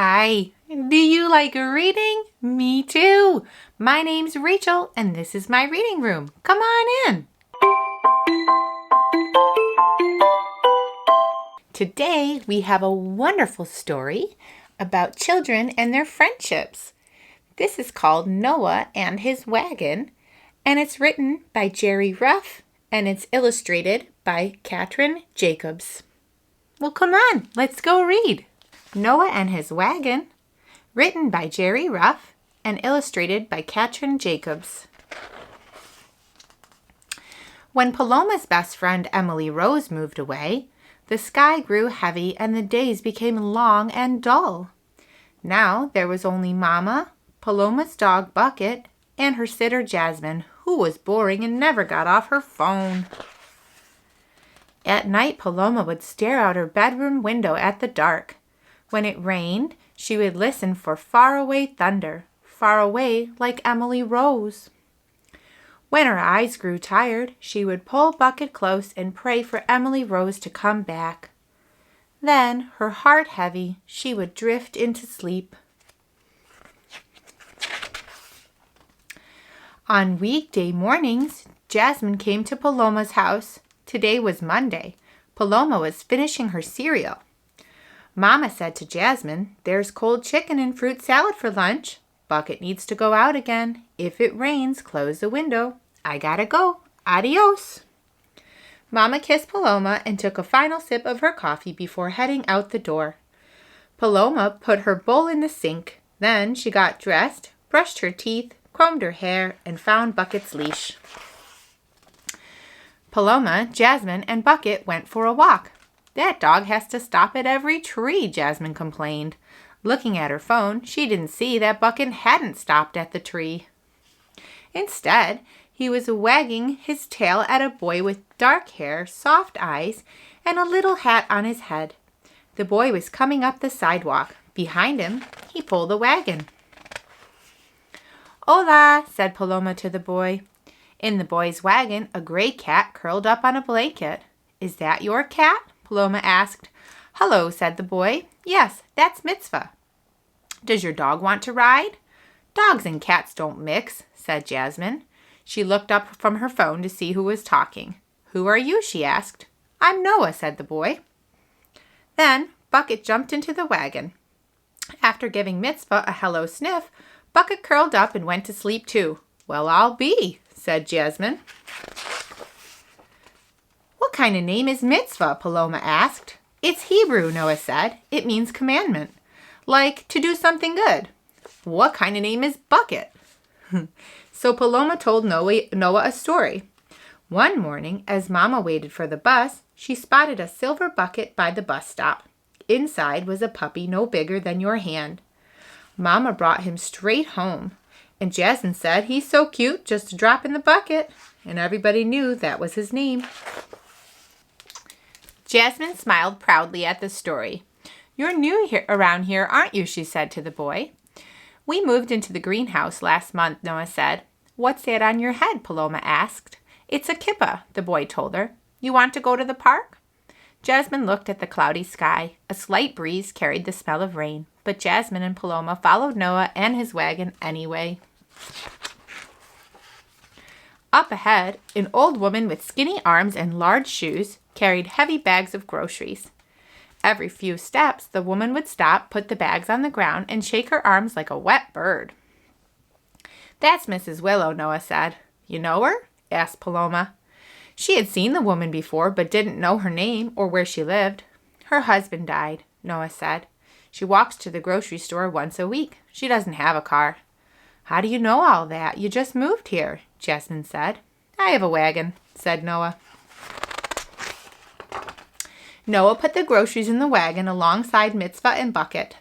Hi, do you like reading? Me too. My name's Rachael and this is my reading room. Come on in. Today we have a wonderful story about children and their friendships. This is called Noah and His Wagon, and it's written by Jerry Ruff and it's illustrated by Katrijn Jacobs. Well, come on, let's go read. Noah and His Wagon, written by Jerry Ruff and illustrated by Katrijn Jacobs. When Paloma's best friend Emily Rose moved away, the sky grew heavy and the days became long and dull. Now there was only Mama, Paloma's dog Bucket, and her sitter Jasmine, who was boring and never got off her phone. At night, Paloma would stare out her bedroom window at the dark. When it rained, she would listen for faraway thunder, far away like Emily Rose. When her eyes grew tired, she would pull Bucket close and pray for Emily Rose to come back. Then, her heart heavy, she would drift into sleep. On weekday mornings, Jasmine came to Paloma's house. Today was Monday. Paloma was finishing her cereal. Mama said to Jasmine, "There's cold chicken and fruit salad for lunch. Bucket needs to go out again. If it rains, close the window. I gotta go. Adios." Mama kissed Paloma and took a final sip of her coffee before heading out the door. Paloma put her bowl in the sink. Then she got dressed, brushed her teeth, combed her hair, and found Bucket's leash. Paloma, Jasmine, and Bucket went for a walk. "That dog has to stop at every tree," Jasmine complained. Looking at her phone, she didn't see that Bucket hadn't stopped at the tree. Instead, he was wagging his tail at a boy with dark hair, soft eyes, and a little hat on his head. The boy was coming up the sidewalk. Behind him, he pulled a wagon. "Hola," said Paloma to the boy. In the boy's wagon, a gray cat curled up on a blanket. "Is that your cat?" Paloma asked. "Hello," said the boy. "Yes, that's Mitzvah." "Does your dog want to ride?" "Dogs and cats don't mix," said Jasmine. She looked up from her phone to see who was talking. "Who are you?" she asked. "I'm Noah," said the boy. Then Bucket jumped into the wagon. After giving Mitzvah a hello sniff, Bucket curled up and went to sleep too. "Well, I'll be," said Jasmine. "What kind of name is Mitzvah?" Paloma asked. "It's Hebrew," Noah said. "It means commandment, like to do something good." "What kind of name is Bucket?" So Paloma told Noah a story. One morning, as Mama waited for the bus, she spotted a silver bucket by the bus stop. Inside was a puppy no bigger than your hand. Mama brought him straight home, and Jasmine said, "He's so cute, just a drop in the bucket." And everybody knew that was his name. Jasmine smiled proudly at the story. "You're new around here, aren't you?" she said to the boy. "We moved into the greenhouse last month," Noah said. "What's that on your head?" Paloma asked. "It's a kippah," the boy told her. "You want to go to the park?" Jasmine looked at the cloudy sky. A slight breeze carried the smell of rain, but Jasmine and Paloma followed Noah and his wagon anyway. Up ahead, an old woman with skinny arms and large shoes carried heavy bags of groceries. Every few steps, the woman would stop, put the bags on the ground, and shake her arms like a wet bird. "That's Mrs. Willow," Noah said. "You know her?" asked Paloma. She had seen the woman before, but didn't know her name or where she lived. "Her husband died," Noah said. "She walks to the grocery store once a week. She doesn't have a car." "How do you know all that? You just moved here," Jasmine said. "I have a wagon," said Noah. Noah put the groceries in the wagon alongside Mitzvah and Bucket.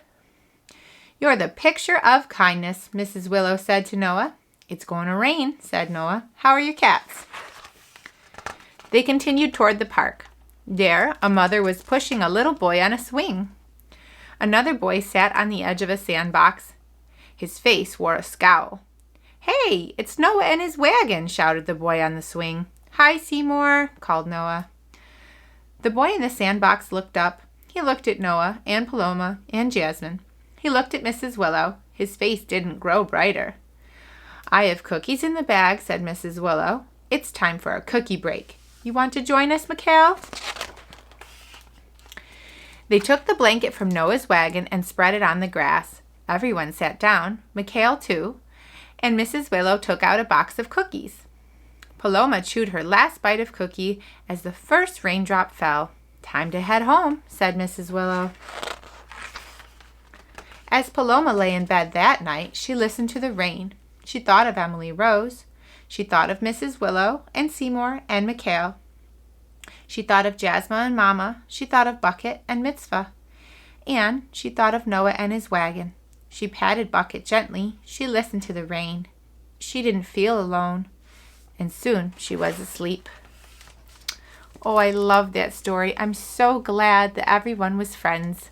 "You're the picture of kindness," Mrs. Willow said to Noah. "It's going to rain," said Noah. "How are your cats?" They continued toward the park. There, a mother was pushing a little boy on a swing. Another boy sat on the edge of a sandbox. His face wore a scowl. "Hey, it's Noah and his wagon," shouted the boy on the swing. "Hi, Seymour," called Noah. The boy in the sandbox looked up. He looked at Noah and Paloma and Jasmine. He looked at Mrs. Willow. His face didn't grow brighter. "I have cookies in the bag," said Mrs. Willow. "It's time for a cookie break. You want to join us, Mikhail?" They took the blanket from Noah's wagon and spread it on the grass. Everyone sat down, Mikhail too, and Mrs. Willow took out a box of cookies. Paloma chewed her last bite of cookie as the first raindrop fell. "Time to head home," said Mrs. Willow. As Paloma lay in bed that night, she listened to the rain. She thought of Emily Rose. She thought of Mrs. Willow and Seymour and Mikhail. She thought of Jasmine and Mama. She thought of Bucket and Mitzvah. And she thought of Noah and his wagon. She patted Bucket gently. She listened to the rain. She didn't feel alone. And soon she was asleep. Oh, I love that story. I'm so glad that everyone was friends.